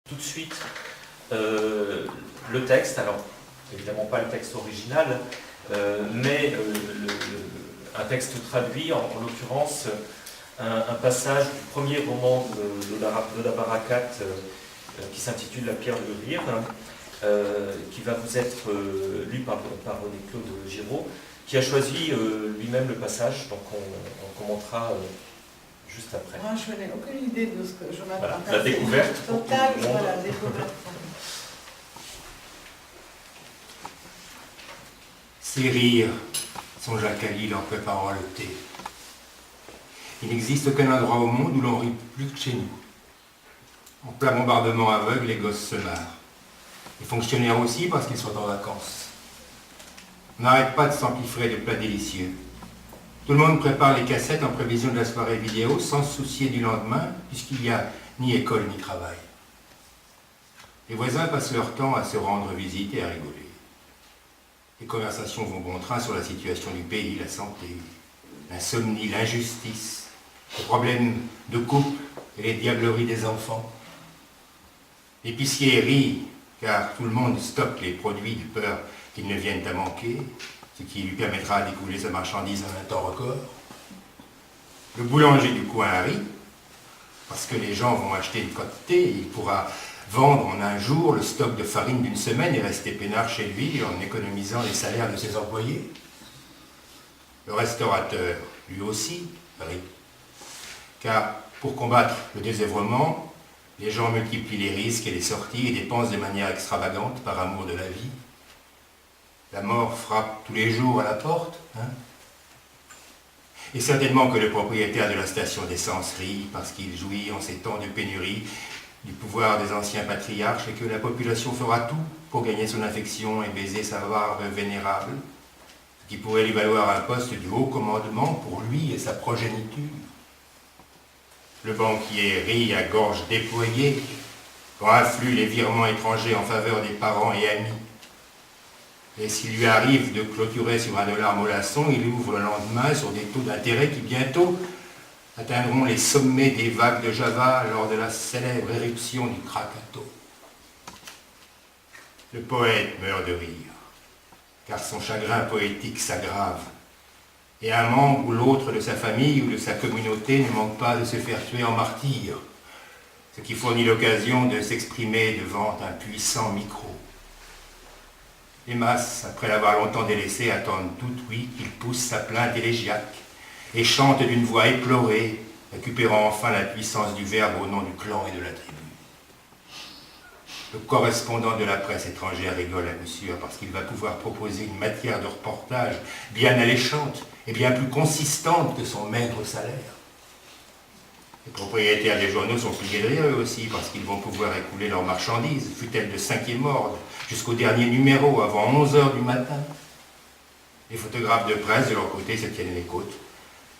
tout de suite le texte, alors évidemment pas le texte original, mais un texte traduit, en l'occurrence un passage du premier roman d'Oda Barakat qui s'intitule La pierre de rire, qui va vous être lu par René-Claude Giraud, qui a choisi lui-même le passage, donc on commentera juste après. Moi, je n'ai aucune idée de ce que je m'attends. Voilà, la découverte. Totale, voilà, découverte. Ces rires, songea Khalil en préparant le thé. Il n'existe aucun endroit au monde où l'on rit plus que chez nous. En plein bombardement aveugle, les gosses se marrent. Les fonctionnaires aussi parce qu'ils sont en vacances. On n'arrête pas de s'empiffrer de plats délicieux. Tout le monde prépare les cassettes en prévision de la soirée vidéo sans se soucier du lendemain puisqu'il n'y a ni école ni travail. Les voisins passent leur temps à se rendre visite et à rigoler. Les conversations vont bon train sur la situation du pays, la santé, l'insomnie, l'injustice, les problèmes de couple et les diableries des enfants. L'épicier rit car tout le monde stocke les produits de peur qu'ils ne viennent à manquer, ce qui lui permettra d'écouler sa marchandise en un temps record. Le boulanger du coin rit parce que les gens vont acheter une quantité et il pourra vendre en un jour le stock de farine d'une semaine et rester peinard chez lui en économisant les salaires de ses employés. Le restaurateur, lui aussi, rit. Car pour combattre le désœuvrement, les gens multiplient les risques et les sorties et dépensent de manière extravagante par amour de la vie. La mort frappe tous les jours à la porte, hein? Et certainement que le propriétaire de la station d'essence rit parce qu'il jouit en ces temps de pénurie du pouvoir des anciens patriarches et que la population fera tout pour gagner son affection et baiser sa barbe vénérable, ce qui pourrait lui valoir un poste du haut commandement pour lui et sa progéniture. Le banquier rit à gorge déployée quand affluent les virements étrangers en faveur des parents et amis. Et s'il lui arrive de clôturer sur $1 mollasson, il ouvre le lendemain sur des taux d'intérêt qui bientôt atteindront les sommets des vagues de Java lors de la célèbre éruption du Krakatoa. Le poète meurt de rire, car son chagrin poétique s'aggrave, et un membre ou l'autre de sa famille ou de sa communauté ne manque pas de se faire tuer en martyr, ce qui fournit l'occasion de s'exprimer devant un puissant micro. Les masses, après l'avoir longtemps délaissé, attendent toutes, oui, qu'il pousse sa plainte élégiaque et chante d'une voix éplorée, récupérant enfin la puissance du verbe au nom du clan et de la tribu. Le correspondant de la presse étrangère rigole à coup sûr parce qu'il va pouvoir proposer une matière de reportage bien alléchante et bien plus consistante que son maigre salaire. Les propriétaires des journaux sont pliés de rire eux aussi parce qu'ils vont pouvoir écouler leurs marchandises, fût-elles de 5e ordre, jusqu'au dernier numéro avant 11 h du matin. Les photographes de presse, de leur côté, se tiennent les côtes,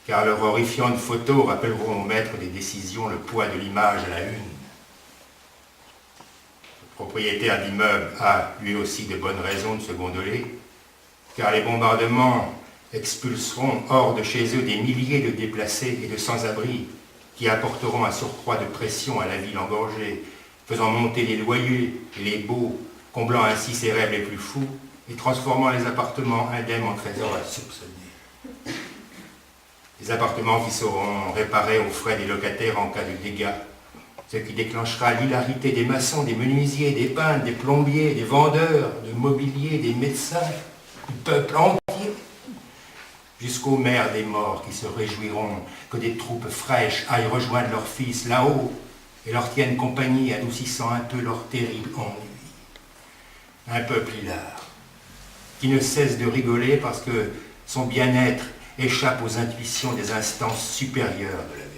car leurs horrifiantes photos rappelleront au maître des décisions le poids de l'image à la une. Le propriétaire d'immeuble a, lui aussi, de bonnes raisons de se gondoler, car les bombardements expulseront hors de chez eux des milliers de déplacés et de sans-abri, qui apporteront un surcroît de pression à la ville engorgée, faisant monter les loyers et les baux, comblant ainsi ses rêves les plus fous et transformant les appartements indemnes en trésors insoupçonnés. Des appartements qui seront réparés aux frais des locataires en cas de dégâts, ce qui déclenchera l'hilarité des maçons, des menuisiers, des peintres, des plombiers, des vendeurs, de mobilier, des médecins, du peuple entier, jusqu'aux mères des morts qui se réjouiront que des troupes fraîches aillent rejoindre leurs fils là-haut et leur tiennent compagnie, adoucissant un peu leur terrible ennui. Un peuple hilar, qui ne cesse de rigoler parce que son bien-être échappe aux intuitions des instances supérieures de la vie.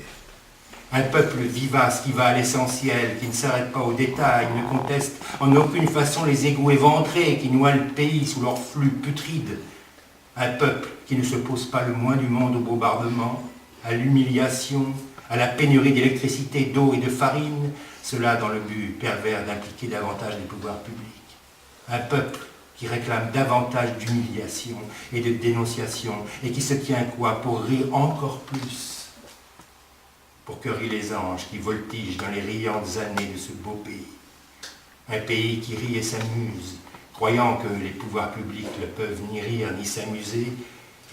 Un peuple vivace qui va à l'essentiel, qui ne s'arrête pas aux détails, ne conteste en aucune façon les égouts éventrés qui noient le pays sous leur flux putride. Un peuple qui ne se pose pas le moins du monde au bombardement, à l'humiliation, à la pénurie d'électricité, d'eau et de farine, cela dans le but pervers d'impliquer davantage les pouvoirs publics. Un peuple qui réclame davantage d'humiliation et de dénonciation et qui se tient quoi pour rire encore plus, pour que rient les anges qui voltigent dans les riantes années de ce beau pays. un pays qui rit et s'amuse, croyant que les pouvoirs publics ne peuvent ni rire ni s'amuser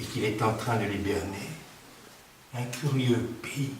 et qu'il est en train de les berner. Un curieux pays.